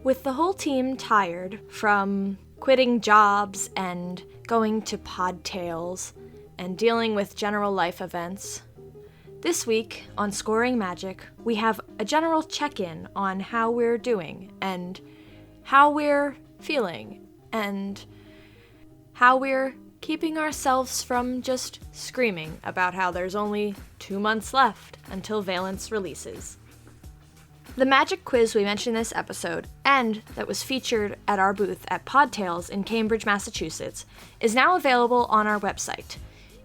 With the whole team tired from quitting jobs and going to podtails and dealing with general life events, this week on Scoring Magic, we have a general check-in on how we're doing and how we're feeling and how we're keeping ourselves from just screaming about how there's only 2 months left until Valence releases. The magic quiz we mentioned in this episode, and that was featured at our booth at Podtails in Cambridge, Massachusetts, is now available on our website.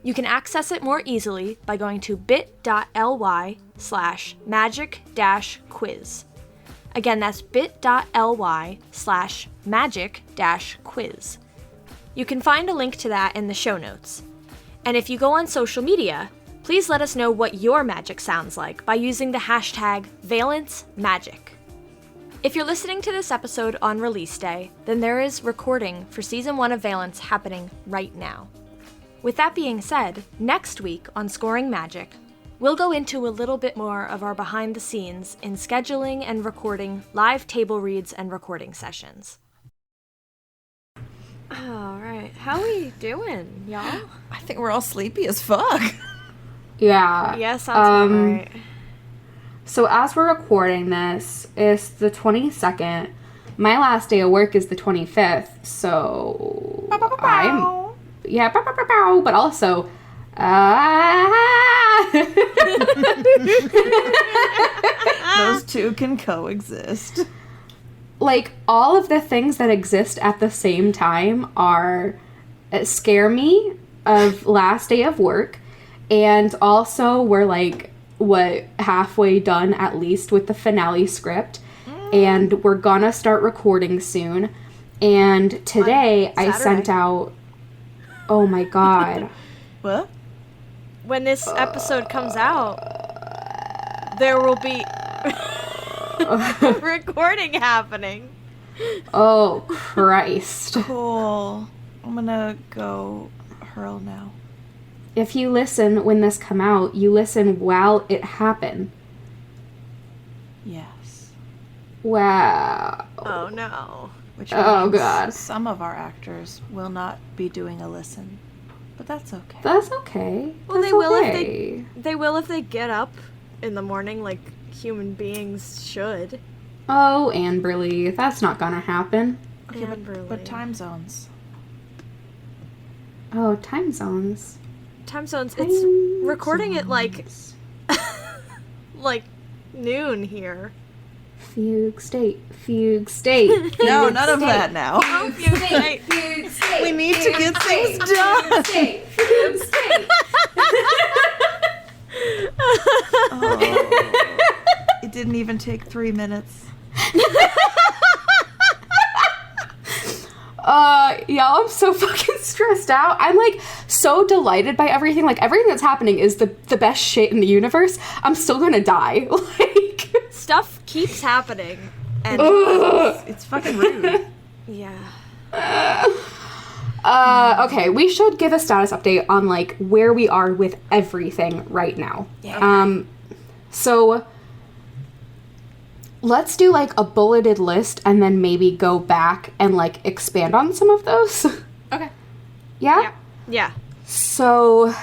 You can access it more easily by going to bit.ly/magic-quiz. Again, that's bit.ly/magic-quiz. You can find a link to that in the show notes. And if you go on social media, please let us know what your magic sounds like by using the hashtag #ValenceMagic. If you're listening to this episode on release day, then there is recording for Season 1 of Valence happening right now. With that being said, next week on Scoring Magic, we'll go into a little bit more of our behind the scenes in scheduling and recording live table reads and recording sessions. Alright, how we doing, y'all? I think we're all sleepy as fuck. Yeah. Yeah, sounds about right. So as we're recording this, it's the 22nd. My last day of work is the 25th, so but also, those two can coexist. Like, all of the things that exist at the same time scare me of last day of work, and also we're like, halfway done at least with the finale script, and we're gonna start recording soon, and today I sent out, oh my god. What? When this episode comes out, there will be recording happening. Oh, Christ. Cool. I'm gonna go hurl now. If you listen when this come out, you listen while it happened. Yes. Wow. Oh no. Which means God. some of our actors will not be doing a listen. But that's okay. That's okay. Well, That's they will okay. if they get up in the morning like human beings should. Oh, Amberly, that's not gonna happen. Okay, but time zones. Oh, time zones. Time zones. It's recording at like noon here. Fugue state. Fugue state. No, none of that now. Oh, fugue state. Fugue state. We need to get things done. Fugue state. Oh, it didn't even take 3 minutes. Y'all, I'm so fucking stressed out. I'm like so delighted by everything. Like, everything that's happening is the best shit in the universe. I'm still gonna die. Like, Stuff keeps happening, and It's fucking rude. yeah. Okay, we should give a status update on like where we are with everything right now. Yeah. So let's do like a bulleted list and then maybe go back and like expand on some of those. Okay. Yeah? Yeah. So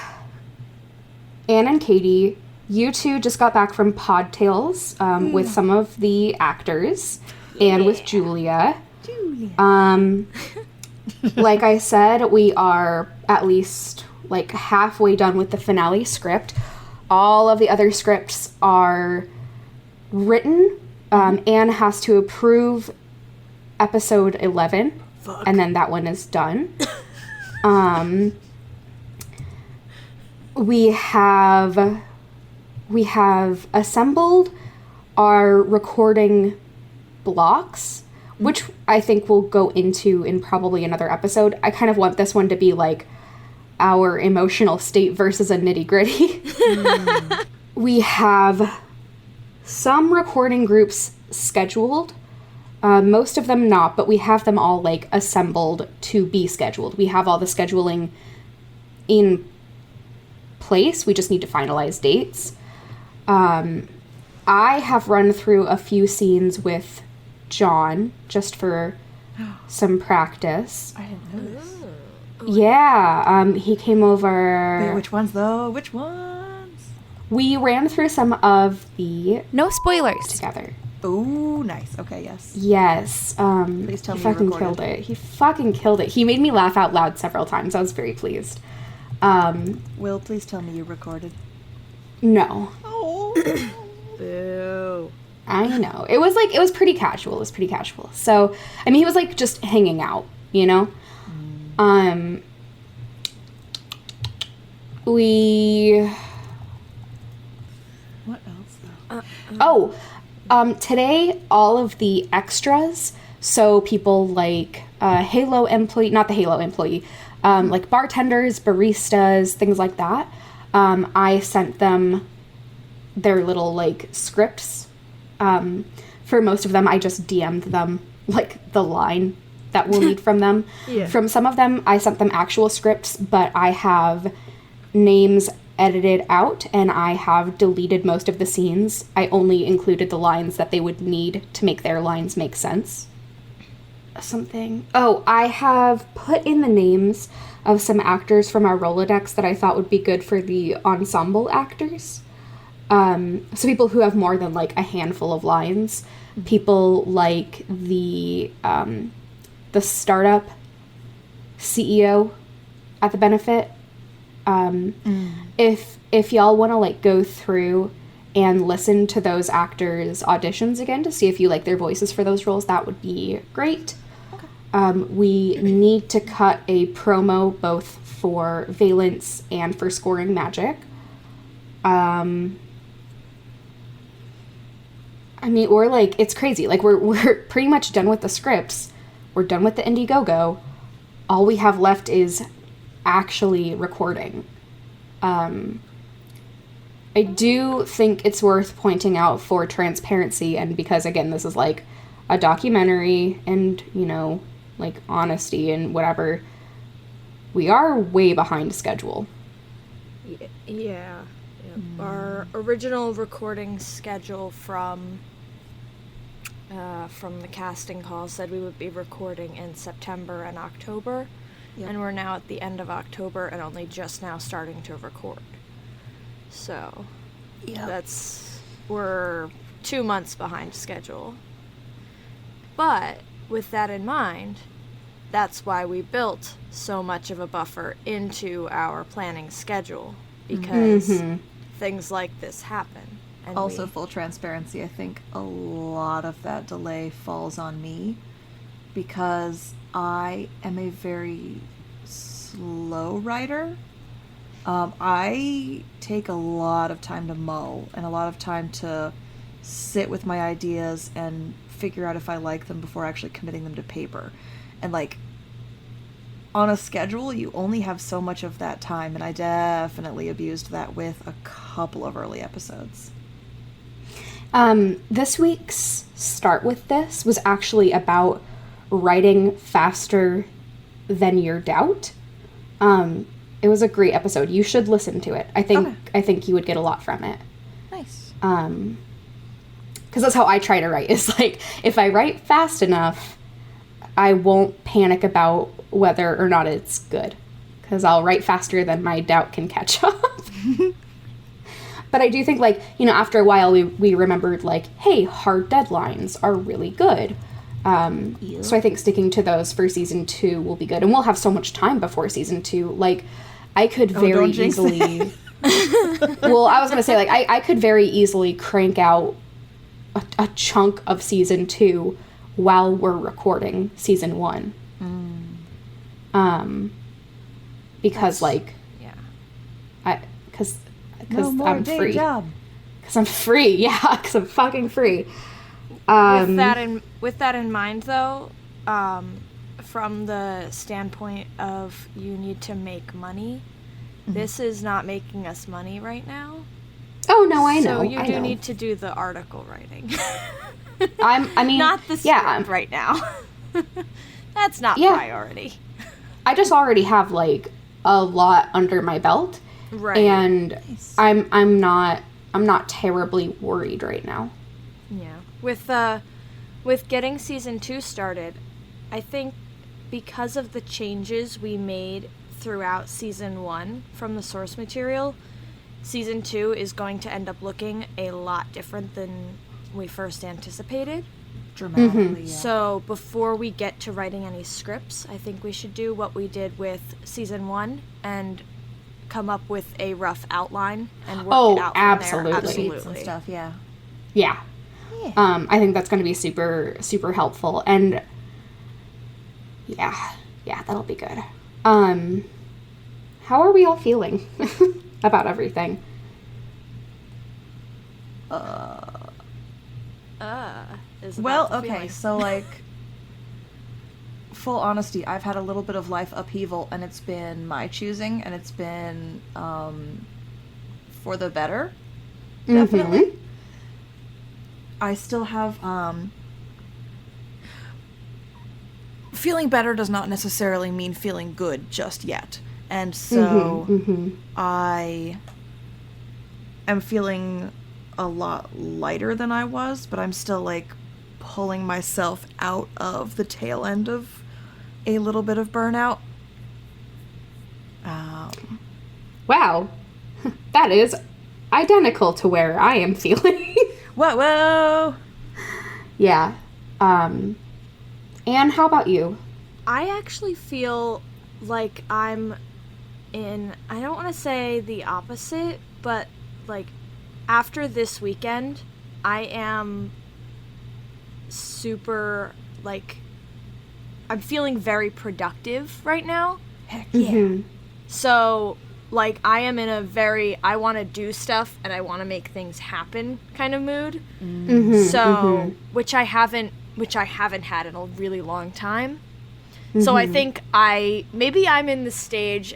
Anne and Katie, you two just got back from Podtails with some of the actors and with Julia. Like I said, we are at least like halfway done with the finale script. All of the other scripts are written. Anne has to approve episode 11. Fuck. And then that one is done. We have assembled our recording blocks, which I think we'll go into in probably another episode. I kind of want this one to be like our emotional state versus a nitty-gritty. We have some recording groups scheduled, most of them not, but we have them all like assembled to be scheduled. We have all the scheduling in place. We just need to finalize dates. I have run through a few scenes with John just for some practice. I didn't know this. Yeah, he came over. Wait, which ones though? Which ones? We ran through some of the No spoilers. together. Ooh, nice. Okay, yes. Yes. Please tell he me you fucking recorded. killed it. He fucking killed it. He made me laugh out loud several times. I was very pleased. Will, please tell me you recorded. No. Oh. Boo. I know. It was pretty casual. It was pretty casual. So, I mean, he was like just hanging out, you know? We... What else though? Today, all of the extras, so people like Halo employee, not the Halo employee, like bartenders, baristas, things like that, I sent them their little, like, scripts. For most of them, I just DM'd them, like, the line that we'll need from them. Yeah. From some of them, I sent them actual scripts, but I have names edited out, and I have deleted most of the scenes. I only included the lines that they would need to make their lines make sense. I have put in the names of some actors from our Rolodex that I thought would be good for the ensemble actors. So people who have more than, like, a handful of lines. People like the startup CEO at the benefit. If y'all want to, like, go through and listen to those actors' auditions again to see if you like their voices for those roles, that would be great. Okay. We need to cut a promo both for Valence and for Scoring Magic. I mean, we're, like, it's crazy. Like, we're pretty much done with the scripts. We're done with the Indiegogo. All we have left is actually recording. I do think it's worth pointing out for transparency, and because, again, this is, like, a documentary and, you know, like, honesty and whatever, we are way behind schedule. Yeah. Our original recording schedule from the casting call said we would be recording in September and October, and we're now at the end of October and only just now starting to record. So, we're 2 months behind schedule. But with that in mind, that's why we built so much of a buffer into our planning schedule, because things like this happen. And Also, full transparency, I think a lot of that delay falls on me because I am a very slow writer. I take a lot of time to mull and a lot of time to sit with my ideas and figure out if I like them before actually committing them to paper. And, like, on a schedule, you only have so much of that time, and I definitely abused that with a couple of early episodes. This week's Start With This was actually about writing faster than your doubt. It was a great episode. You should listen to it. I think you would get a lot from it. Nice. Because that's how I try to write. Is like, if I write fast enough, I won't panic about whether or not it's good. Because I'll write faster than my doubt can catch up. But I do think, like, you know, after a while we remembered, like, hey, hard deadlines are really good. So I think sticking to those for season 2 will be good. And we'll have so much time before season 2. Like, I could very easily... Well, I was going to say, like, I could very easily crank out a chunk of season 2 while we're recording season 1. Because, like... Yeah. Because No I'm day free. Job. Because I'm free. Yeah, because I'm fucking free. With that in mind, though, from the standpoint of you need to make money, this is not making us money right now. Oh, no, I know. So you I do know. need to do the article writing. I mean, not the script right now. That's not priority. I just already have, like, a lot under my belt. Right. And Nice. I'm not terribly worried right now. Yeah. With with getting season 2 started, I think because of the changes we made throughout season 1 from the source material, season 2 is going to end up looking a lot different than we first anticipated. Dramatically, yeah. So before we get to writing any scripts, I think we should do what we did with season 1 and come up with a rough outline and work it out from absolutely. there. Sheets and stuff, yeah. Yeah. Yeah. I think that's going to be super, super helpful. And yeah, that'll be good. How are we all feeling about everything? Well, okay, so, like, full honesty, I've had a little bit of life upheaval, and it's been my choosing, and it's been, for the better, definitely. Mm-hmm. I still have, feeling better does not necessarily mean feeling good just yet, and so I am feeling a lot lighter than I was, but I'm still, like, pulling myself out of the tail end of a little bit of burnout. Wow. That is identical to where I am feeling. Whoa! Yeah. Anne, how about you? I actually feel like I'm in, I don't want to say the opposite, but, like, after this weekend, I am super, like, I'm feeling very productive right now. Heck yeah. Mm-hmm. So, like, I am in a very, I want to do stuff and I want to make things happen kind of mood. Mm-hmm. So, which I haven't had in a really long time. So I think maybe I'm in the stage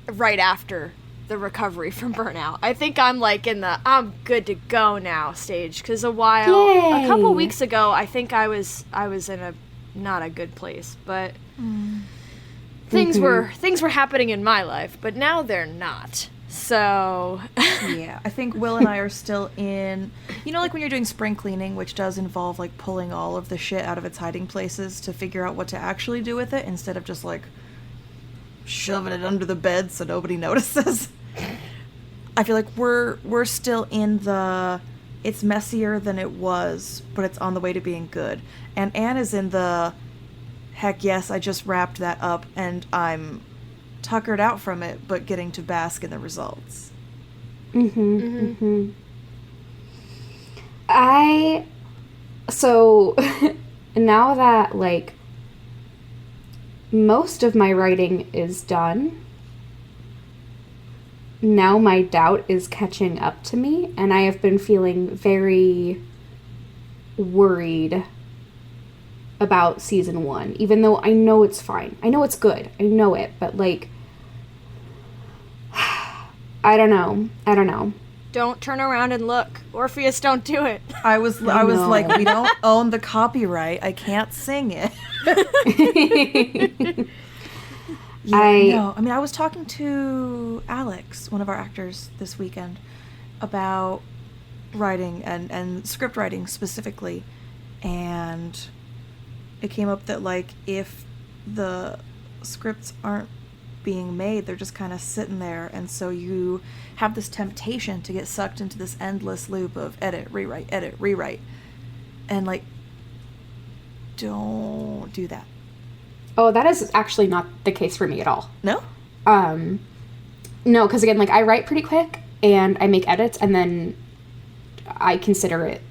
right after the recovery from burnout. I think I'm like in the I'm good to go now stage, because a couple weeks ago, I think I was in a not a good place, but things were happening in my life, but now they're not. So Yeah, I think Will and I are still in, you know, like when you're doing spring cleaning, which does involve, like, pulling all of the shit out of its hiding places to figure out what to actually do with it, instead of just, like, shoving it under the bed so nobody notices. I feel like we're still in the, it's messier than it was, but it's on the way to being good. And Anne is in the, heck yes, I just wrapped that up and I'm tuckered out from it, but getting to bask in the results. So now that, like, most of my writing is done, now my doubt is catching up to me, and I have been feeling very worried about season 1, even though I know it's fine. I know it's good. I know it, but, like, I don't know. don't turn around and look. Orpheus, don't do it. I was like, we don't own the copyright. I can't sing it. I mean, I was talking to Alex, one of our actors, this weekend, about writing and script writing specifically, and it came up that, like, if the scripts aren't being made, they're just kind of sitting there, and so you have this temptation to get sucked into this endless loop of edit, rewrite, and, like, don't do that. Oh, that is actually not the case for me at all. No? No, because again, like, I write pretty quick, and I make edits, and then I consider it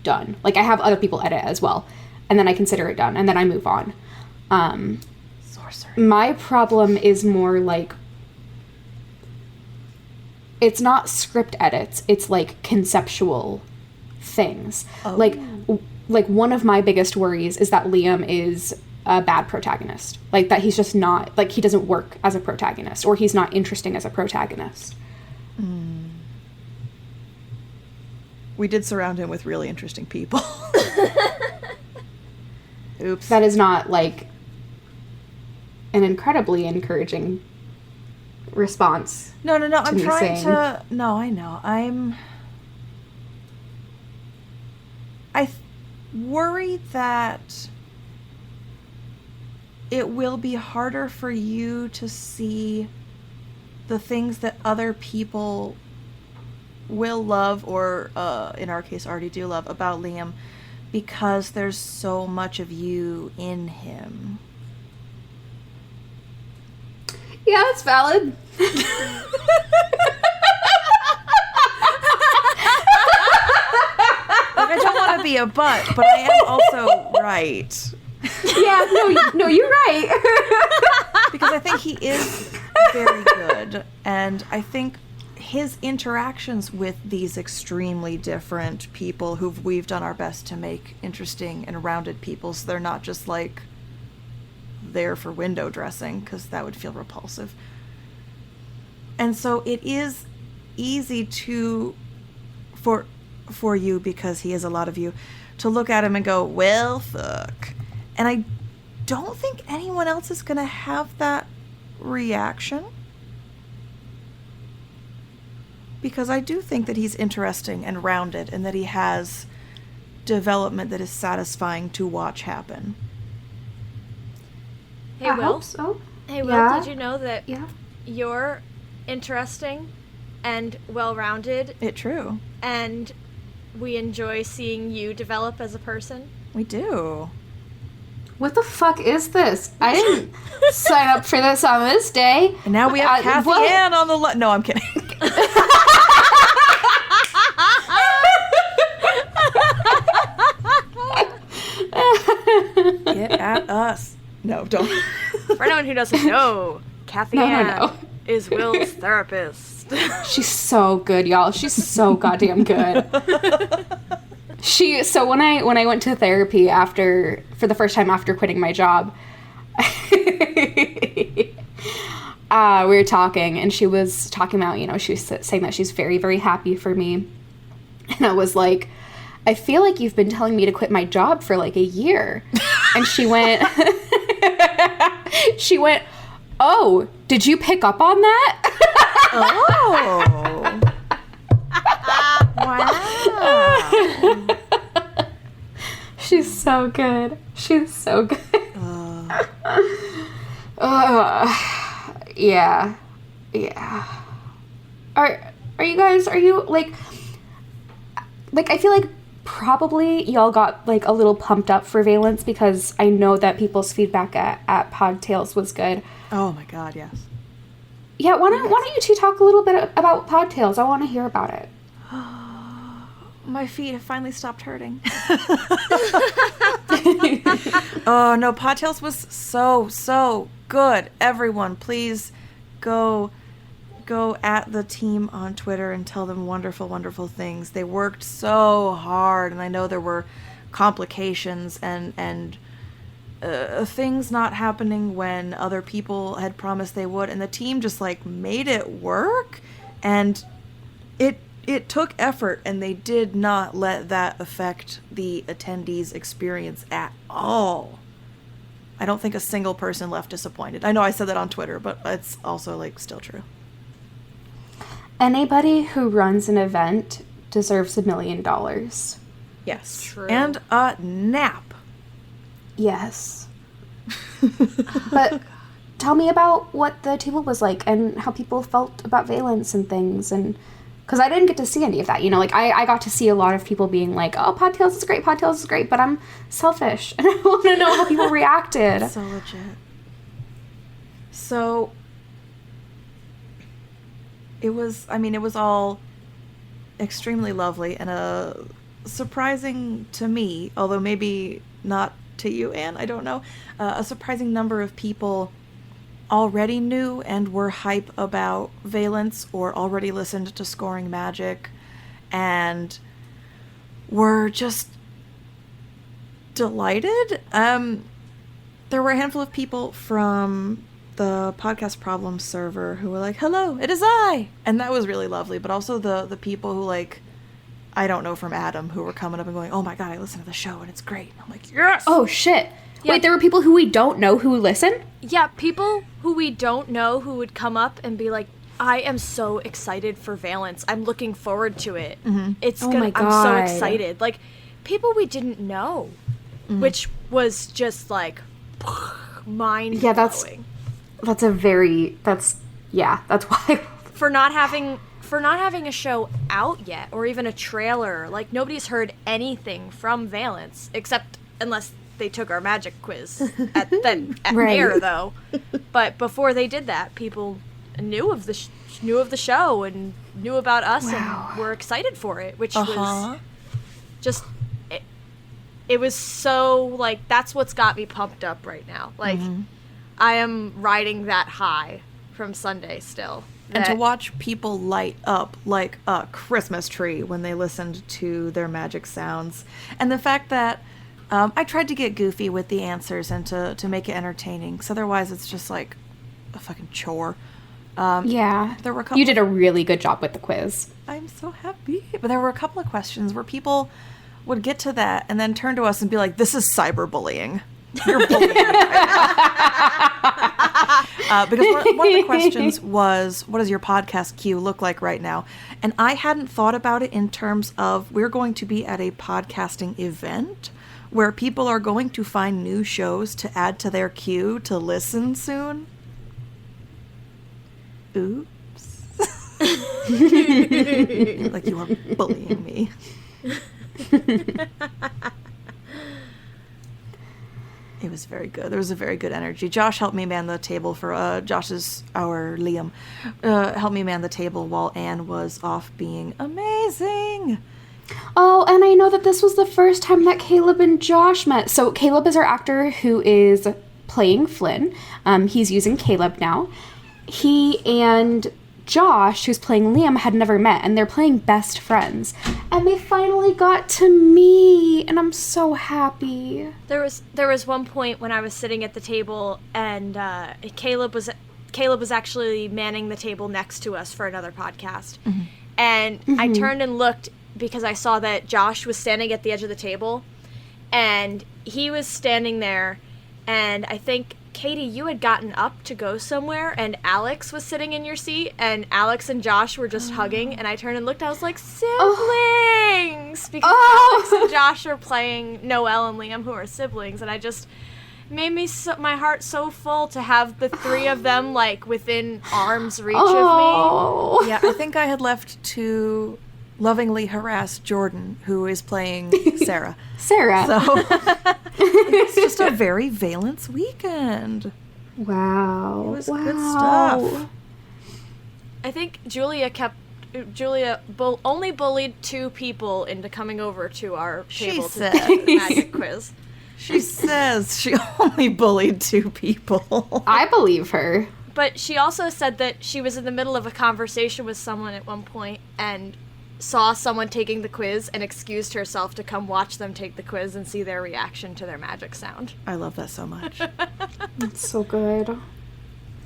done. Like, I have other people edit as well, and then I consider it done, and then I move on. Sorcery. My problem is more, like, it's not script edits, it's, like, conceptual things. Oh. Like, one of my biggest worries is that Liam is a bad protagonist. Like, that he's just not, like, he doesn't work as a protagonist, or he's not interesting as a protagonist. We did surround him with really interesting people. Oops. That is not, like, an incredibly encouraging response. No. I'm trying saying. to. No, I know. worry that it will be harder for you to see the things that other people will love, or in our case already do love, about Liam, because there's so much of you in him. Yeah, that's valid. Like, I don't want to be a butt, but I am also right. Yeah, no, you're right. Because I think he is very good, and I think his interactions with these extremely different people who we've done our best to make interesting and rounded people, so they're not just like there for window dressing, because that would feel repulsive. And so it is easy to, for you, because he is a lot of you, to look at him and go, well, fuck. And I don't think anyone else is going to have that reaction, because I do think that he's interesting and rounded, and that he has development that is satisfying to watch happen. Hey, I Will. hope so. Hey, Will, Yeah. did you know that you're interesting and well-rounded, It true. and we enjoy seeing you develop as a person? We do. What the fuck is this? I didn't sign up for this on this day. And now we have Kathy what? Ann on the no, I'm kidding. Get at us. No, don't. For anyone who doesn't know, Kathy Ann No. is Will's therapist. She's so good, y'all. She's so goddamn good. So when I went to therapy for the first time after quitting my job, we were talking, and she was talking about, she was saying that she's very, very happy for me. And I was like, I feel like you've been telling me to quit my job for like a year. And she went, oh, did you pick up on that? Oh. Wow. She's so good. She's so good. Yeah. Are you like I feel like probably y'all got like a little pumped up for Valence, because I know that people's feedback at Podtails was good. Oh my God, yes. Yeah, why don't you two talk a little bit about Podtails? I want to hear about it. My feet have finally stopped hurting. Oh no, Podtails was so good. Everyone, please go at the team on Twitter and tell them wonderful things. They worked so hard, and I know there were complications and things not happening when other people had promised they would, and the team just like made it work, and it took effort, and they did not let that affect the attendees' experience at all. I don't think a single person left disappointed. I know I said that on Twitter, but it's also like still true. Anybody who runs an event deserves $1 million. Yes. True. And a nap. Yes. But tell me about what the table was like and how people felt about Valence and things, and because I didn't get to see any of that, like I got to see a lot of people being like, oh, Podtails is great, but I'm selfish and I want to know how people reacted. So legit. So it was all extremely lovely, and surprising to me, although maybe not to you, Anne, I don't know, a surprising number of people already knew and were hype about Valence, or already listened to Scoring Magic and were just delighted. There were a handful of people from the Podcast Problems server who were like, hello, it is I, and that was really lovely. But also the people who, like, I don't know, from Adam, who were coming up and going, oh my God, I listened to the show and it's great. And I'm like, yes! Oh shit. Yeah. Wait, there were people who we don't know who listen? Yeah, people who we don't know who would come up and be like, I am so excited for Valence. I'm looking forward to it. Mm-hmm. It's Oh gonna. my I'm so God. excited. Like, people we didn't know, which was just like mind-blowing. Yeah, that's why. For not having a show out yet, or even a trailer, like nobody's heard anything from Valence, except unless they took our magic quiz at Right. air, though. But before they did that, people knew of the show and knew about us and were excited for it, which was just it was so, like, that's what's got me pumped up right now. Like, I am riding that high from Sunday still. And to watch people light up like a Christmas tree when they listened to their magic sounds. And the fact that I tried to get goofy with the answers and to make it entertaining, because otherwise it's just like a fucking chore. Yeah. There were a couple. You did a really good job with the quiz. I'm so happy. But there were a couple of questions where people would get to that and then turn to us and be like, this is cyberbullying. You're bullying me right now. Because one of the questions was, what does your podcast queue look like right now? And I hadn't thought about it in terms of, we're going to be at a podcasting event where people are going to find new shows to add to their queue to listen soon. Oops. Like, you are bullying me. It was very good. There was a very good energy. Josh helped me man the table for, Josh is our Liam, helped me man the table while Anne was off being amazing. Oh, and I know that this was the first time that Caleb and Josh met. So Caleb is our actor who is playing Flynn. He's using Caleb now. He and Josh, who's playing Liam, had never met, and they're playing best friends. And they finally got to meet, and I'm so happy. There was one point when I was sitting at the table, and Caleb was actually manning the table next to us for another podcast. And I turned and looked because I saw that Josh was standing at the edge of the table, and he was standing there, and I think, Katie, you had gotten up to go somewhere, and Alex was sitting in your seat, and Alex and Josh were just hugging, and I turned and looked, I was like, siblings! Because Alex and Josh are playing Noelle and Liam, who are siblings, and I just made my heart so full to have the three of them, like, within arm's reach of me. Yeah, I think I had left to lovingly harass Jordan, who is playing Sarah. Sarah. So it's just a very Valence weekend. Wow. It was good stuff. I think Julia only bullied 2 people into coming over to our table to said. do the magic quiz. She says she only bullied 2 people. I believe her. But she also said that she was in the middle of a conversation with someone at one point and saw someone taking the quiz and excused herself to come watch them take the quiz and see their reaction to their magic sound. I love that so much. That's so good.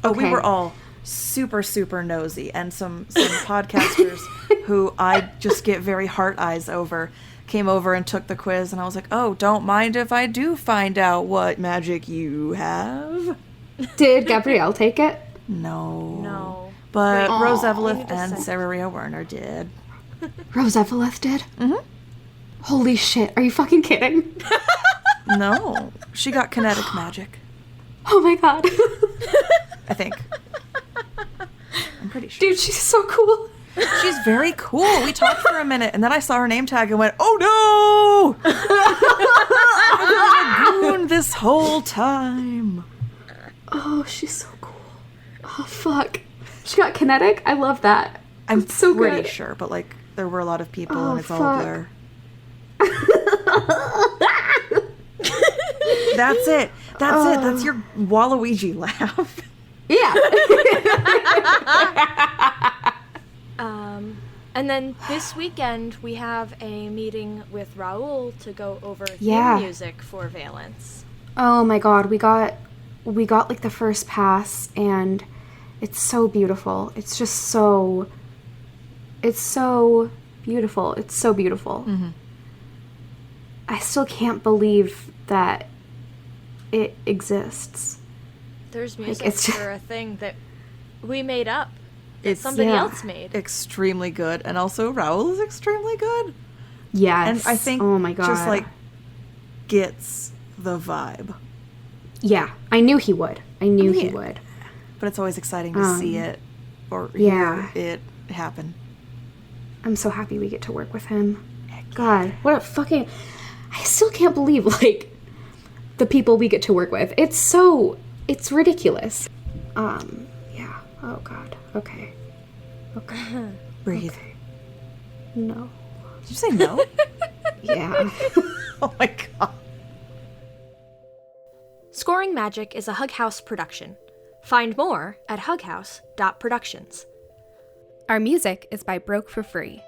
Oh, we were all super, super nosy, and some podcasters who I just get very heart eyes over came over and took the quiz, and I was like, oh, don't mind if I do find out what magic you have. Did Gabrielle take it? No. But Right. Rose You Eveleth need to and say- Sarah Ria Werner did. Rose Eveleth did? Mm-hmm. Holy shit, are you fucking kidding? No. She got kinetic magic, Oh my god. I think. I'm pretty sure. Dude, she's so cool. She's very cool. We talked for a minute, and then I saw her name tag and went, oh no! I've been a goon this whole time. Oh, she's so cool. Oh, fuck. She got kinetic? I love that. I'm That's so pretty good. sure, but like there were a lot of people Oh, and it's all fuck. a blur. That's it. That's it. That's your Waluigi laugh. Yeah. And then this weekend we have a meeting with Raul to go over Yeah. theme music for Valence. Oh my god, we got like the first pass, and it's so beautiful. It's just so beautiful. It's so beautiful. Mm-hmm. I still can't believe that it exists. There's Like, music it's just- for a thing that we made up. That It's somebody yeah. else made. extremely good, and also Raul is extremely good. Yes. And I think oh my God. just like gets the vibe. Yeah, I knew he would. I knew he Yeah. would. But it's always exciting to see it or yeah. hear it happen. I'm so happy we get to work with him. God, what a fucking... I still can't believe, like, the people we get to work with. It's ridiculous. Yeah. Oh, God. Okay. Breathe. Okay. No. Did you say no? Yeah. Oh my God. Scoring Magic is a Hug House production. Find more at hughouse.productions. Our music is by Broke for Free.